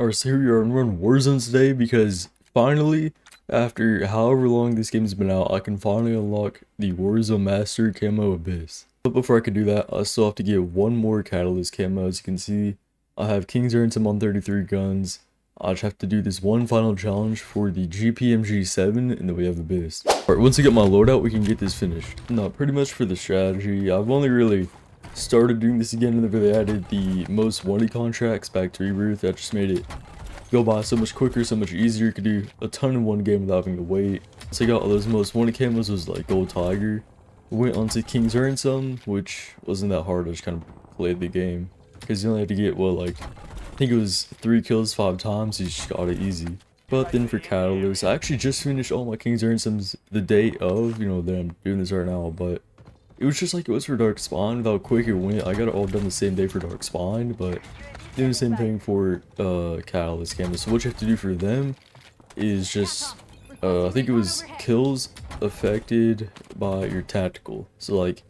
Alright, so here we are and we're on Warzone today because finally, after however long this game's been out, I can finally unlock the Warzone Master Camo Abyss. But before I can do that, I still have to get one more Catalyst Camo. As you can see, I have King's Ransom on 33 guns. I just have to do this one final challenge for the GPMG7 and then we have Abyss. Alright, once I get my loadout, we can get this finished. Now, pretty much for the strategy, I've only really started doing this again and they added the most wanted contracts back to rebirth. That just made it go by so much quicker, so much easier. You could do a ton in one game without having to wait. So I got all those most wanted camos was like Gold Tiger. Went on to King's Ransom, which wasn't that hard. I just kind of played the game because you only had to get what, like, I think it was 3 kills 5 times. You just got it easy. But then for Catalyst, I actually just finished all my King's Ransoms the day of, you know, that I'm doing this right now, but it was just like it was for Dark Spawn, with how quick it went. I got it all done the same day for Dark Spawn, but doing the same thing for Catalyst Camo. So what you have to do for them is just, I think it was kills affected by your tactical. So like,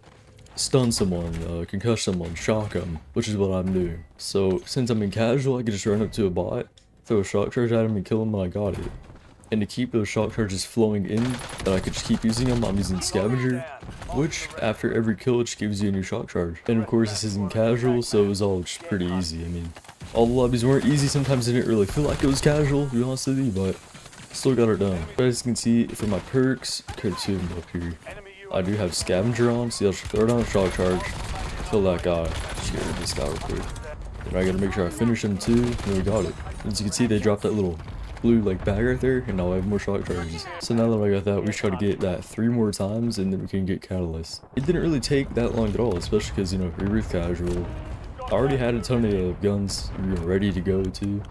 stun someone, concuss someone, shock them, which is what I'm doing. So since I'm in casual, I can just run up to a bot, throw a shock charge at him and kill him, and I got it. And to keep those shock charges flowing in, that I could just keep using them, I'm using Scavenger, which after every kill it just gives you a new shock charge. And of course this isn't casual, so it was all just pretty easy. I mean, all the lobbies weren't easy, sometimes I didn't really feel like it was casual, to be honest with you, but still got it done. But as you can see, for my perks, okay, 2 of them up here, I do have Scavenger on, so I'll just throw down a shock charge, kill that guy, just get rid of this guy real quick. And I gotta make sure I finish him too, and then we got it. As you can see, they dropped that little blue like bag right there, and now I have more shock charges. So now that I got that, we just try to get that 3 more times and then we can get Catalyst. It didn't really take that long at all, especially because, you know, rebirth casual, I already had a ton of guns, you know, ready to go too.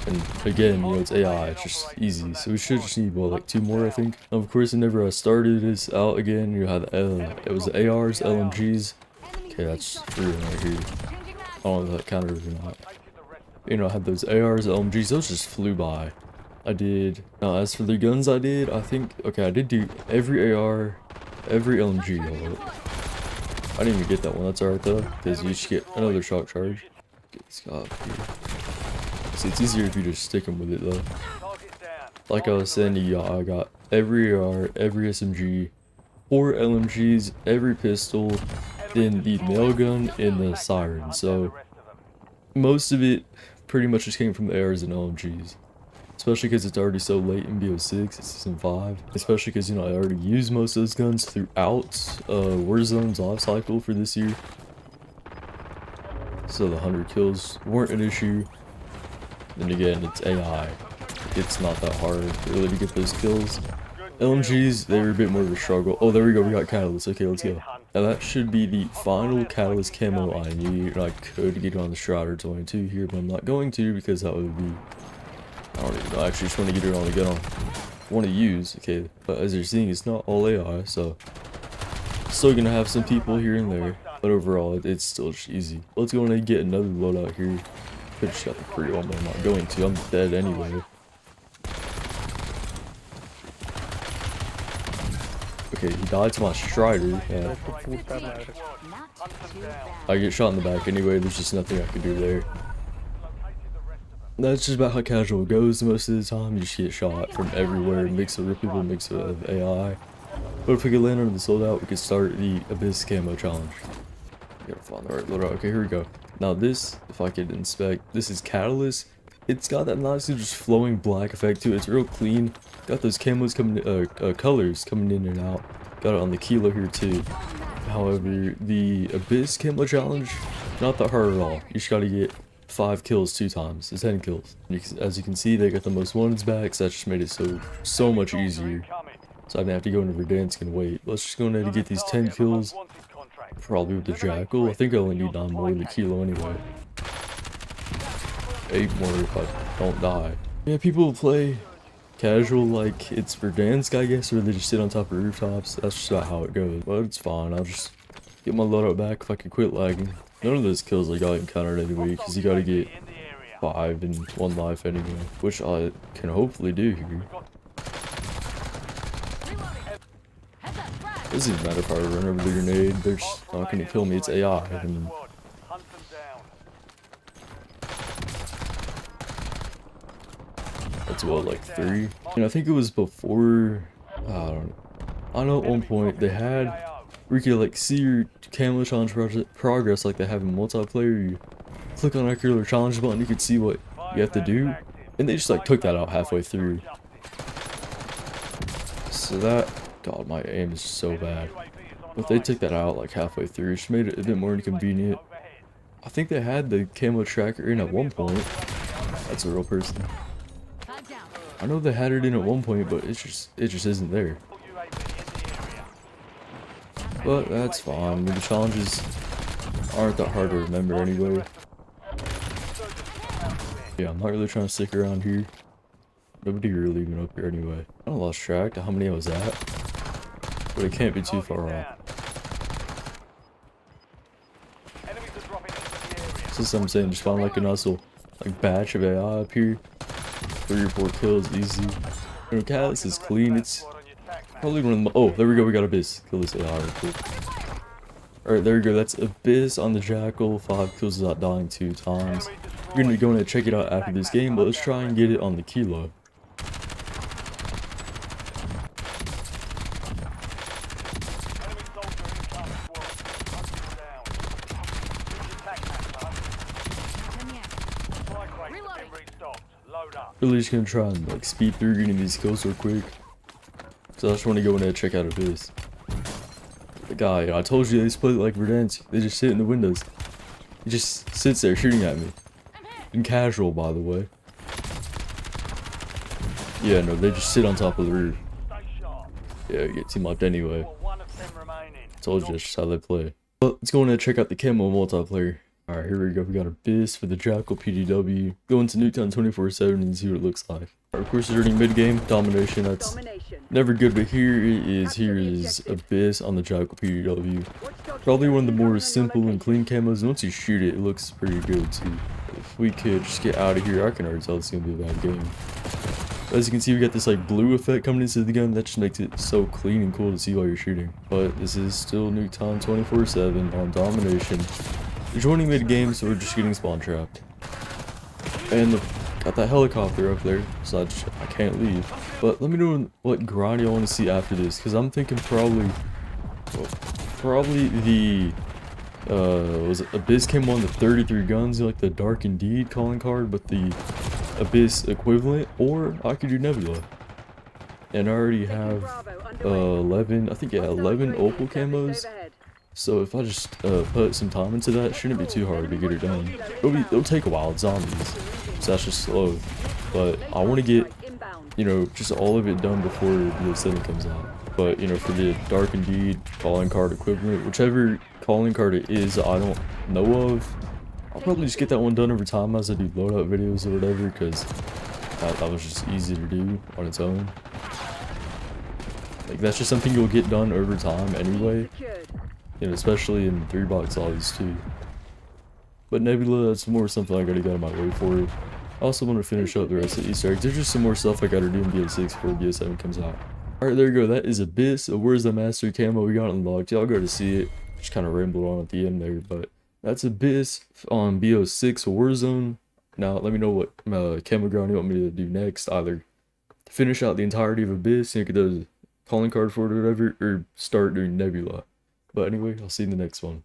And again, you know, it's AI, it's just easy, so we should just need, well, like 2 more, I think. Now, of course, whenever I started this out again, you had it was the ARs, LMGs. Okay, that's 3 right here. I don't know if that counted or not. You know, I had those ARs, LMGs, those just flew by. I did, now as for the guns I did, I think, okay, I did do every AR, every LMG, I didn't even get that one, that's alright though, because you just get another shock charge. Get this guy up here. See, it's easier if you just stick them with it though. Like I was saying, I got every AR, every SMG, 4 LMGs, every pistol, then the nail gun, and the siren, so most of it pretty much just came from the ARs and LMGs. Especially because it's already so late in BO6, it's Season 5. Especially because, you know, I already used most of those guns throughout Warzone's life cycle for this year. So the 100 kills weren't an issue. Then again, it's AI. It's not that hard really to get those kills. LMGs, they were a bit more of a struggle. Oh, there we go, we got Catalyst. Okay, let's go. Now that should be the final Catalyst camo I need. I could get on the Strider 22 here, but I'm not going to because that would be, I don't even know, I actually just want to get it on the gun I want to use. Okay, but as you're seeing, it's not all AI, so still gonna have some people here and there, but overall it's still just easy. Let's go and get another loadout here. Could just got the pre-one, but I'm not going to. I'm dead anyway. Okay, he died to my Strider. Yeah. I get shot in the back anyway, there's just nothing I can do there. That's just about how casual it goes most of the time. You just get shot from everywhere, mix of real people, mix of AI. But if we could land under the loadout, we could start the Abyss Camo Challenge. Gotta find the right loadout. Okay, here we go. Now this, if I could inspect, this is Catalyst. It's got that nicely just flowing black effect to it. It's real clean. Got those camos coming, colors coming in and out. Got it on the kilo here too. However, the Abyss Camo Challenge, not that hard at all. You just gotta get 5 kills 2 times. It's 10 kills. As you can see, they got the most wanteds back, so that just made it so much easier. So I didn't have to go into Verdansk and wait. Let's just go ahead and get these 10 kills. Probably with the Jackal. I think I only need 9 more in the kilo anyway. 8 more if I don't die. Yeah, people play casual like it's Verdansk, I guess, or they just sit on top of rooftops. That's just about how it goes. But it's fine. I'll just get my loadout back if I can quit lagging. None of those kills I got encountered anyway, because you gotta get 5 in 1 life anyway, which I can hopefully do here. It doesn't even matter if I run over the grenade, they're just not gonna kill me, it's AI. And That's what, like 3? And I think it was before, I don't know. I know at one point they had where you could like see your camo challenge progress like they have in multiplayer. You click on like your little challenge button, you could see what you have to do. And they just like took that out halfway through. So that, God, my aim is so bad. But they took that out like halfway through, it just made it a bit more inconvenient. I think they had the camo tracker in at one point. That's a real person. I know they had it in at one point, but it just isn't there. But that's fine. I mean, the challenges aren't that hard to remember anyway. Yeah, I'm not really trying to stick around here. Nobody really even up here anyway. I lost track of how many I was at, but it can't be too far off. So that's what I'm saying, just find like a nice little like batch of AI up here. 3 or 4 kills easy. You know, Callus is clean. It's probably one of the. Oh, there we go. We got Abyss. Kill this AI real quick. Alright, there we go. That's Abyss on the Jackal. 5 kills without dying 2 times. We're gonna be going to check it out after this game, but let's try and get it on the Kilo. Really just gonna try and like speed through getting these kills real quick. So I just want to go in there and check out Abyss. The guy, I told you they just play like Verdansk. They just sit in the windows. He just sits there shooting at me. In casual, by the way. Yeah, no, they just sit on top of the roof. Yeah, you get team wiped anyway. Told you that's just how they play. But let's go in and check out the Camo multiplayer. Alright, here we go. We got Abyss for the Jackal PDW. Go into Nuketown 24/7 and see what it looks like. Of course, it's already mid-game. Domination, that's never good, but here is Abyss on the Jackal PDW. Probably one of the more simple and clean camos, and once you shoot it, it looks pretty good too. If we could just get out of here, I can already tell it's gonna be a bad game. As you can see, we got this like blue effect coming into the gun. That just makes it so clean and cool to see while you're shooting. But this is still Nuketown 24/7 on Domination. Joining mid-game, so we're just getting spawn trapped. And got that helicopter up there, so I can't leave. But let me know what grind you want to see after this, because I'm thinking probably the was it Abyss came on the 33 guns, like the Dark Indeed calling card, but the Abyss equivalent, or I could do Nebula. And I already have 11, I think yeah, 11 opal camos. So if I just put some time into that, it shouldn't be too hard to get it done. It'll take a while, it's zombies, so that's just slow. But I want to get, you know, just all of it done before the 7 comes out. But, you know, for the Dark Indeed calling card equivalent, whichever calling card it is I don't know of, I'll probably just get that one done over time as I do loadout videos or whatever, because that was just easy to do on its own. Like, that's just something you'll get done over time anyway. You know, especially in 3-box lobbies too. But Nebula, that's more something I gotta get on my way for it. I also want to finish up the rest of the Easter eggs. There's just some more stuff I gotta do in BO6 before BO7 comes out. Alright, there you go. That is Abyss. Where's the Master Camo? We got unlocked. Y'all go to see it. Just kind of rambled on at the end there, but that's Abyss on BO6 Warzone. Now, let me know what camo ground you want me to do next. Either finish out the entirety of Abyss and get the calling card for it or whatever, or start doing Nebula. But anyway, I'll see you in the next one.